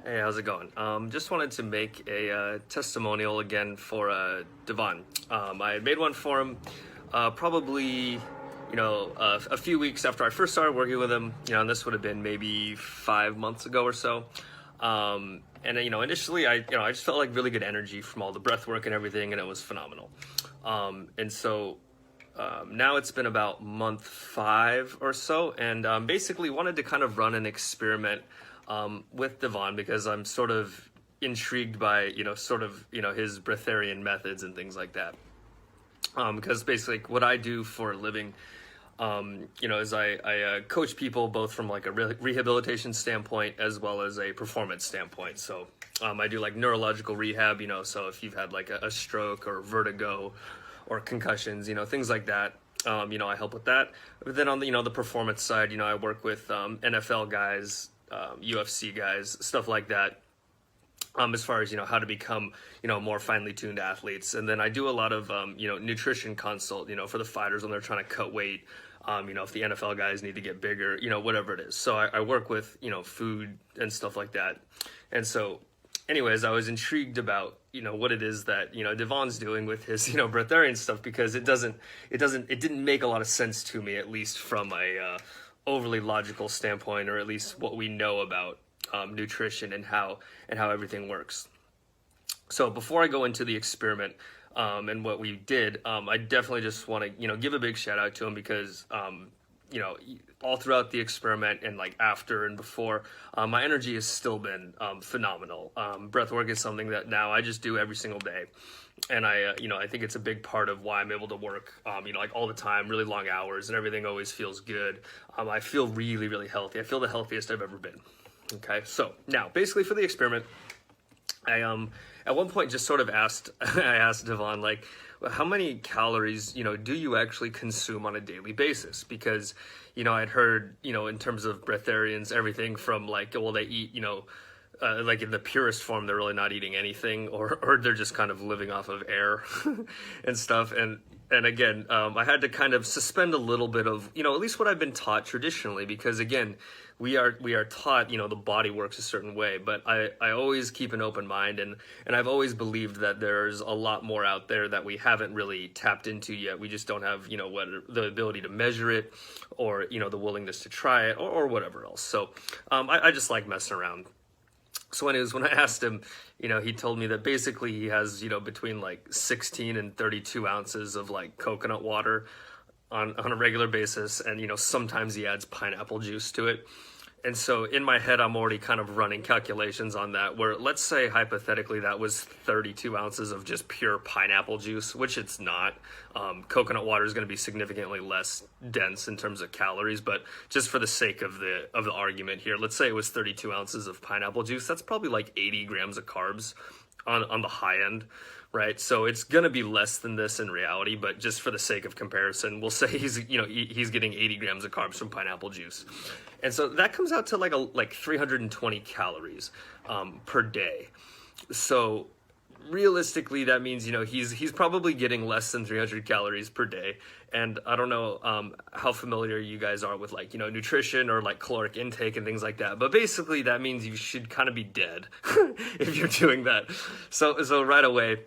Hey, how's it going? Just wanted to make a testimonial again for Devon. I had made one for him probably, a few weeks after I first started working with him. And this would have been maybe 5 months ago or so. Initially, I just felt like really good energy from all the breath work and everything, and it was phenomenal. Now it's been about month 5 or so, and basically wanted to kind of run an experiment with Devon because I'm sort of intrigued by his breatharian methods and things like that. Because basically what I do for a living, is I coach people both from like a rehabilitation standpoint as well as a performance standpoint. So I do like neurological rehab, so if you've had like a stroke or vertigo or concussions, things like that. I help with that. But then on the performance side, I work with NFL guys, UFC guys, stuff like that. As far as how to become more finely tuned athletes, and then I do a lot of nutrition consult for the fighters when they're trying to cut weight. If the NFL guys need to get bigger, whatever it is. So I work with food and stuff like that. And so anyways, I was intrigued about what it is that Devon's doing with his breatharian stuff, because it didn't make a lot of sense to me, at least from a overly logical standpoint, or at least what we know about nutrition and how everything works. So before I go into the experiment and what we did, I definitely just want to give a big shout out to him, because all throughout the experiment and like after and before, my energy has still been phenomenal. Breathwork is something that now I just do every single day, and I think it's a big part of why I'm able to work like all the time, really long hours, and everything always feels good. I feel really, really healthy. I feel the healthiest I've ever been. Okay, so now basically for the experiment, I at one point just sort of asked I asked Devon, like, how many calories do you actually consume on a daily basis? Because I'd heard in terms of breatharians, everything from like, well, they eat like in the purest form, they're really not eating anything, or they're just kind of living off of air and stuff. And again, I had to kind of suspend a little bit of at least what I've been taught traditionally, because again, we are taught the body works a certain way, but I always keep an open mind, and I've always believed that there's a lot more out there that we haven't really tapped into yet. We just don't have the ability to measure it, or the willingness to try it, or whatever else. So I just like messing around. So when I asked him, he told me that basically he has, between like 16 and 32 ounces of like coconut water on a regular basis. And, sometimes he adds pineapple juice to it. And so in my head, I'm already kind of running calculations on that, where let's say hypothetically that was 32 ounces of just pure pineapple juice, which it's not. Coconut water is going to be significantly less dense in terms of calories, but just for the sake of the argument here, let's say it was 32 ounces of pineapple juice. That's probably like 80 grams of carbs on the high end, right? So it's going to be less than this in reality, but just for the sake of comparison, we'll say he's getting 80 grams of carbs from pineapple juice. And so that comes out to like 320 calories per day. So realistically, that means he's probably getting less than 300 calories per day. And I don't know how familiar you guys are with like nutrition or like caloric intake and things like that, but basically that means you should kind of be dead if you're doing that. So right away,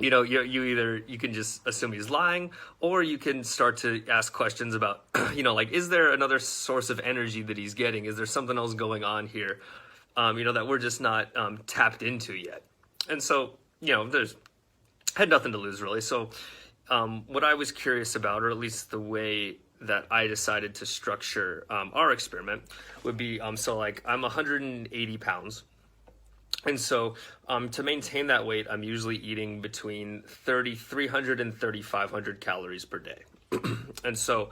you can just assume he's lying, or you can start to ask questions about, like, is there another source of energy that he's getting? Is there something else going on here, that we're just not tapped into yet? And so, there's had nothing to lose really. So what I was curious about, or at least the way that I decided to structure our experiment would be, so like I'm 180 pounds. And so to maintain that weight, I'm usually eating between 300 and 3,500 calories per day. And so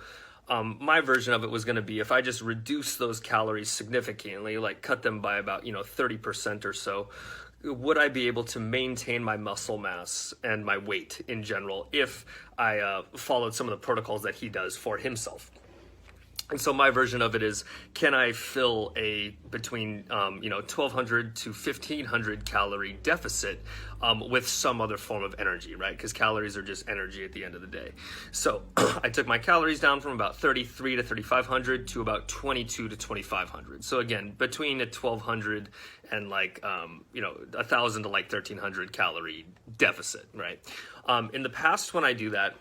my version of it was going to be, if I just reduce those calories significantly, like cut them by about 30% or so, would I be able to maintain my muscle mass and my weight in general if I followed some of the protocols that he does for himself? And so my version of it is, can I fill a between 1,200 to 1,500 calorie deficit with some other form of energy, right? Because calories are just energy at the end of the day. So I took my calories down from about 33 to 3,500 to about 22 to 2,500. So again, between a 1,200 and 1,000 to 1,300 calorie deficit, right? In the past, when I do that,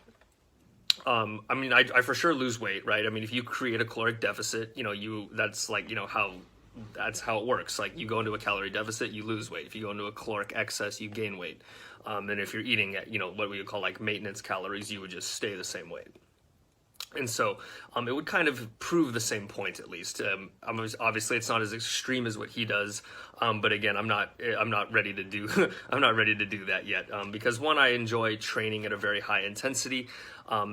I for sure lose weight, right? I mean, if you create a caloric deficit, that's that's how it works. Like, you go into a calorie deficit, you lose weight. If you go into a caloric excess, you gain weight. And if you're eating at, what we would call like maintenance calories, you would just stay the same weight. And so it would kind of prove the same point, at least. Obviously, it's not as extreme as what he does, but again, I'm not ready to do I'm not ready to do that yet, because one, I enjoy training at a very high intensity,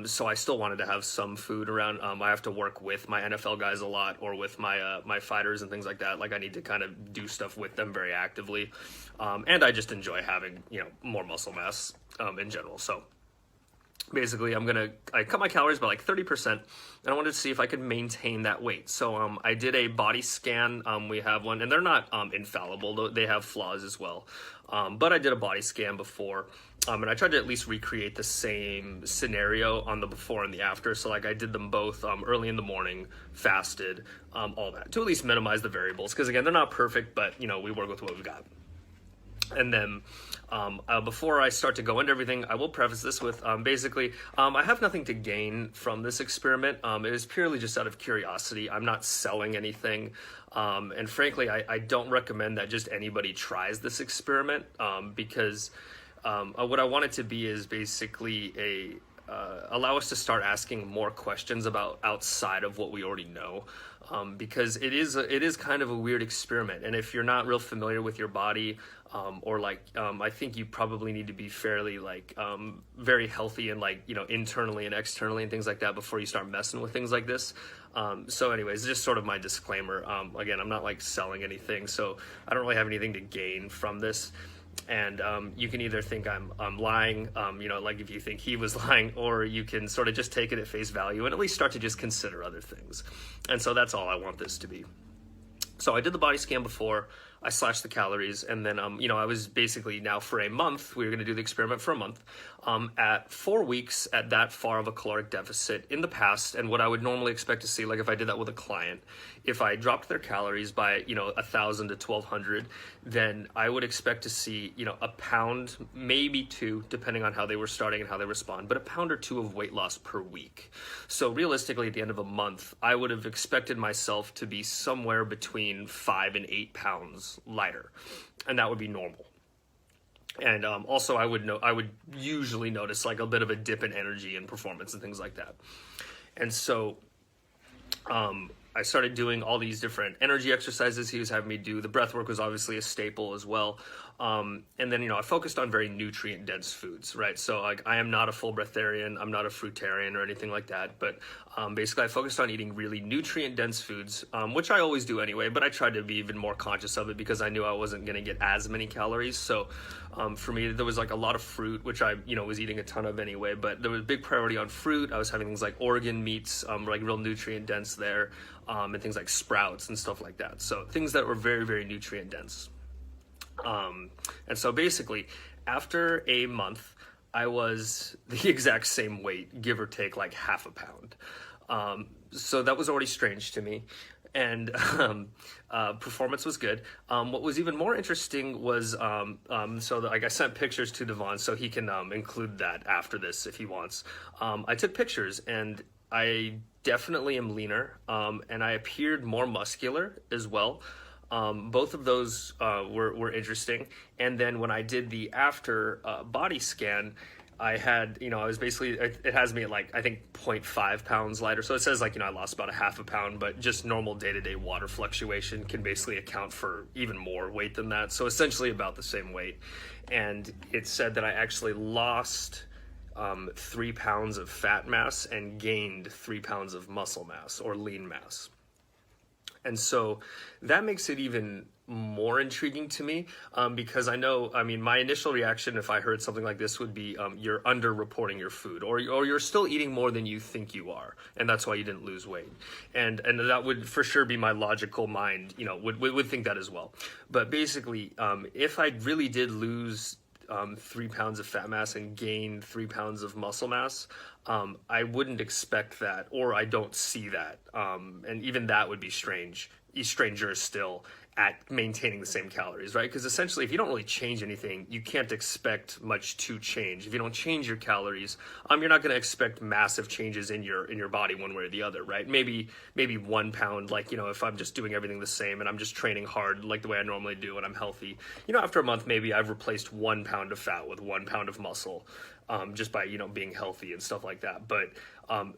so I still wanted to have some food around. I have to work with my NFL guys a lot, or with my fighters and things like that. Like, I need to kind of do stuff with them very actively, and I just enjoy having more muscle mass in general. So basically, I cut my calories by like 30%, and I wanted to see if I could maintain that weight. So I did a body scan. We have one, and they're not infallible, though they have flaws as well. But I did a body scan before, and I tried to at least recreate the same scenario on the before and the after. So like, I did them both early in the morning, fasted, all that, to at least minimize the variables. Because again, they're not perfect, but we work with what we've got. And then before I start to go into everything, I will preface this with basically, I have nothing to gain from this experiment. It is purely just out of curiosity. I'm not selling anything. And frankly, I don't recommend that just anybody tries this experiment, because what I want it to be is basically allow us to start asking more questions about outside of what we already know. Because it is kind of a weird experiment, and if you're not real familiar with your body, I think you probably need to be fairly very healthy and internally and externally and things like that before you start messing with things like this. So anyways, just sort of my disclaimer. Again, I'm not selling anything, so I don't really have anything to gain from this. And you can either think I'm lying, if you think he was lying, or you can sort of just take it at face value and at least start to just consider other things. And so that's all I want this to be. So I did the body scan before, I slashed the calories, and then, I was basically, now for a month, we were going to do the experiment for a month, at 4 weeks at that far of a caloric deficit in the past. And what I would normally expect to see, like if I did that with a client, if I dropped their calories by, 1,000 to 1,200, then I would expect to see, a pound, maybe two, depending on how they were starting and how they respond, but a pound or two of weight loss per week. So realistically, at the end of a month, I would have expected myself to be somewhere between 5 and 8 pounds lighter, and that would be normal. And also, I would usually notice a bit of a dip in energy and performance and things like that. And so I started doing all these different energy exercises he was having me do. The breath work was obviously a staple as well. And then, I focused on very nutrient dense foods, right? So I am not a full breatharian. I'm not a fruitarian or anything like that. But basically, I focused on eating really nutrient dense foods, which I always do anyway, but I tried to be even more conscious of it because I knew I wasn't going to get as many calories. So for me, there was a lot of fruit, which I, was eating a ton of anyway, but there was a big priority on fruit. I was having things like organ meats, real nutrient dense there, and things like sprouts and stuff like that. So things that were very, very nutrient dense. And so basically, after a month, I was the exact same weight, give or take half a pound. So that was already strange to me. And performance was good. What was even more interesting was, I sent pictures to Devon, so he can include that after this if he wants. I took pictures, and I definitely am leaner, and I appeared more muscular as well. Both of those were interesting. And then when I did the after body scan, I had, I was basically, it has me at I think 0.5 pounds lighter. So it says I lost about a half a pound, but just normal day-to-day water fluctuation can basically account for even more weight than that. So essentially about the same weight. And it said that I actually lost 3 pounds of fat mass and gained 3 pounds of muscle mass or lean mass. And so that makes it even more intriguing to me, because I know, I mean, my initial reaction if I heard something like this would be, you're underreporting your food, or you're still eating more than you think you are, and that's why you didn't lose weight. And that would for sure be my logical mind, would think that as well. But basically, if I really did lose 3 pounds of fat mass and gain 3 pounds of muscle mass, I wouldn't expect that, or I don't see that. And even that would be stranger still at maintaining the same calories, right? Because essentially, if you don't really change anything, you can't expect much to change. If you don't change your calories, you're not going to expect massive changes in your body one way or the other, right? Maybe 1 pound, like, if I'm just doing everything the same and I'm just training hard like the way I normally do and I'm healthy, after a month, maybe I've replaced 1 pound of fat with 1 pound of muscle, just by, being healthy and stuff like that. But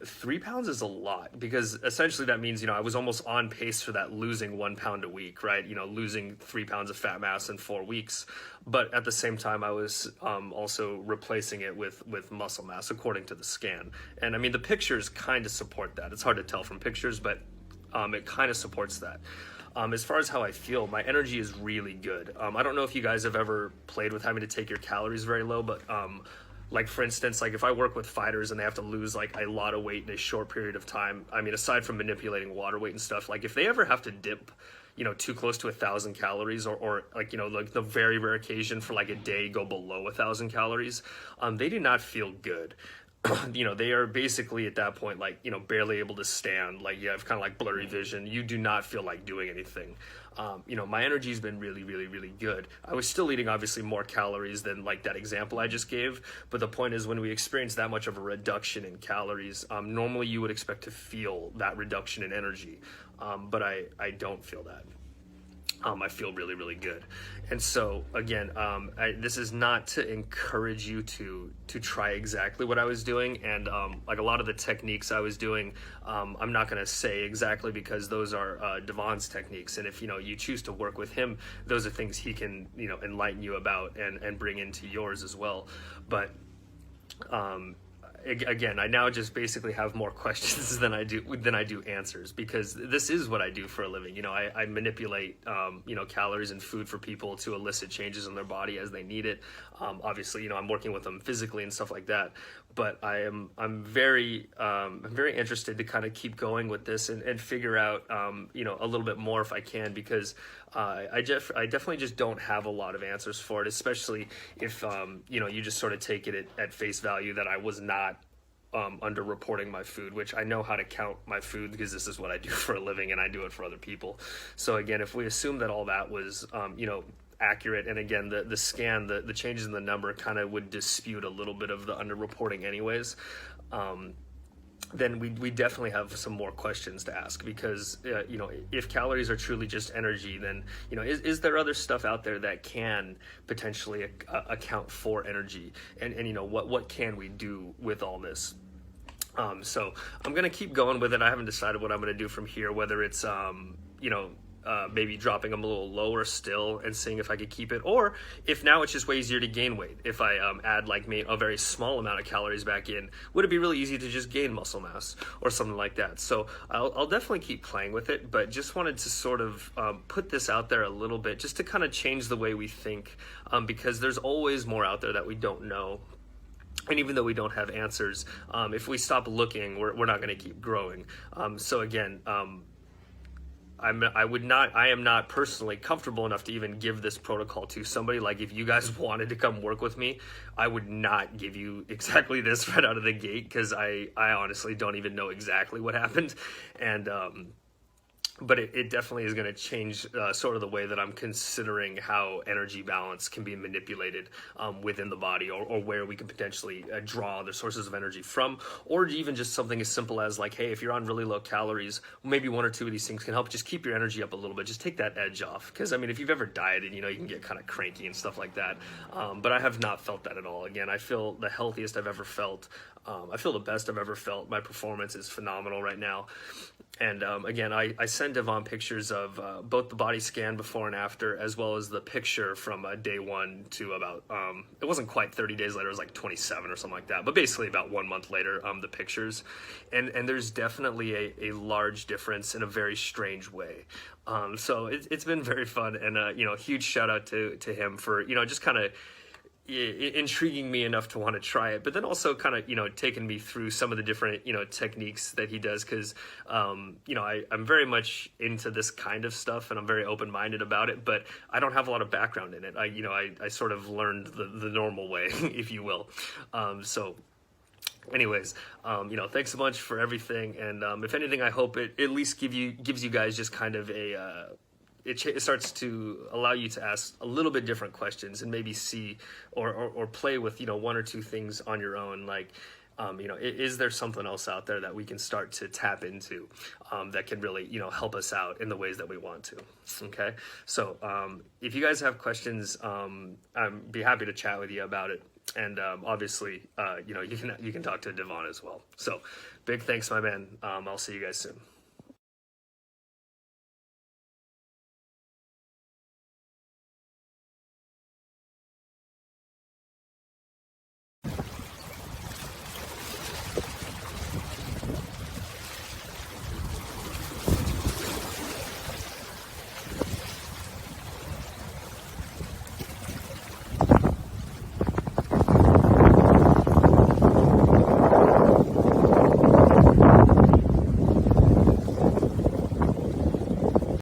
3 pounds is a lot, because essentially that means, I was almost on pace for that losing 1 pound a week, right? Losing 3 pounds of fat mass in 4 weeks. But at the same time, I was also replacing it with muscle mass according to the scan. And I mean, the pictures kind of support that. It's hard to tell from pictures, but it kind of supports that. As far as how I feel, my energy is really good. I don't know if you guys have ever played with having to take your calories very low, but like, for instance, like if I work with fighters and they have to lose like a lot of weight in a short period of time, I mean, aside from manipulating water weight and stuff, like if they ever have to dip, too close to 1,000 calories, or like, like the very rare occasion for like a day go below 1,000 calories, they do not feel good. They are basically at that point, like, barely able to stand, like you have kind of like blurry vision. You do not feel like doing anything. My energy has been really, really, really good. I was still eating obviously more calories than like that example I just gave. But the point is, when we experience that much of a reduction in calories, normally you would expect to feel that reduction in energy. But I don't feel that. I feel really, really good. And so again, this is not to encourage you to try exactly what I was doing. And like a lot of the techniques I was doing, I'm not going to say exactly, because those are Devon's techniques. And if, you choose to work with him, those are things he can, enlighten you about and bring into yours as well. But again, I now just basically have more questions than I do answers, because this is what I do for a living. I manipulate calories and food for people to elicit changes in their body as they need it. Obviously, I'm working with them physically and stuff like that. But I'm very interested to kind of keep going with this and figure out a little bit more if I can, because I definitely just don't have a lot of answers for it, especially if you just sort of take it at face value that I was not underreporting my food, which I know how to count my food because this is what I do for a living and I do it for other people. So again, if we assume that all that was accurate, and again the scan, the changes in the number kind of would dispute a little bit of the underreporting anyways, then we definitely have some more questions to ask, because if calories are truly just energy, then is there other stuff out there that can potentially account for energy, and what can we do with all this? So I'm gonna keep going with it. I haven't decided what I'm gonna do from here, whether it's maybe dropping them a little lower still and seeing if I could keep it, or if now it's just way easier to gain weight. If I add like a very small amount of calories back in, would it be really easy to just gain muscle mass or something like that? So I'll definitely keep playing with it, but just wanted to sort of put this out there a little bit, just to kind of change the way we think, because there's always more out there that we don't know. And even though we don't have answers, if we stop looking, we're not going to keep growing. So again, I am not personally comfortable enough to even give this protocol to somebody. Like, if you guys wanted to come work with me, I would not give you exactly this right out of the gate, because I honestly don't even know exactly what happened. And but it definitely is going to change sort of the way that I'm considering how energy balance can be manipulated within the body, or where we can potentially draw other sources of energy from, or even just something as simple as like, hey, if you're on really low calories, maybe one or two of these things can help just keep your energy up a little bit, just take that edge off. Because I mean, if you've ever dieted, you can get kind of cranky and stuff like that, but I have not felt that at all. Again, I feel the healthiest I've ever felt I feel the best I've ever felt. My performance is phenomenal right now. And again, I send Devon pictures of both the body scan before and after, as well as the picture from day 1 to about, it wasn't quite 30 days later, it was like 27 or something like that. But basically about 1 month later, the pictures. And there's definitely a large difference in a very strange way. So it's been very fun. And, huge shout out to him for, just kind of intriguing me enough to want to try it, but then also kind of taking me through some of the different techniques that he does, because I'm very much into this kind of stuff and I'm very open-minded about it, but I don't have a lot of background in it. I sort of learned the normal way, if you will. So anyways, thanks a bunch for everything, and if anything, I hope it at least gives you guys just kind of a it starts to allow you to ask a little bit different questions and maybe see or play with, 1 or 2 things on your own. Like, is there something else out there that we can start to tap into that can really, help us out in the ways that we want to? Okay. So if you guys have questions, I'd be happy to chat with you about it. And obviously, you can talk to Devon as well. So big thanks, my man. I'll see you guys soon.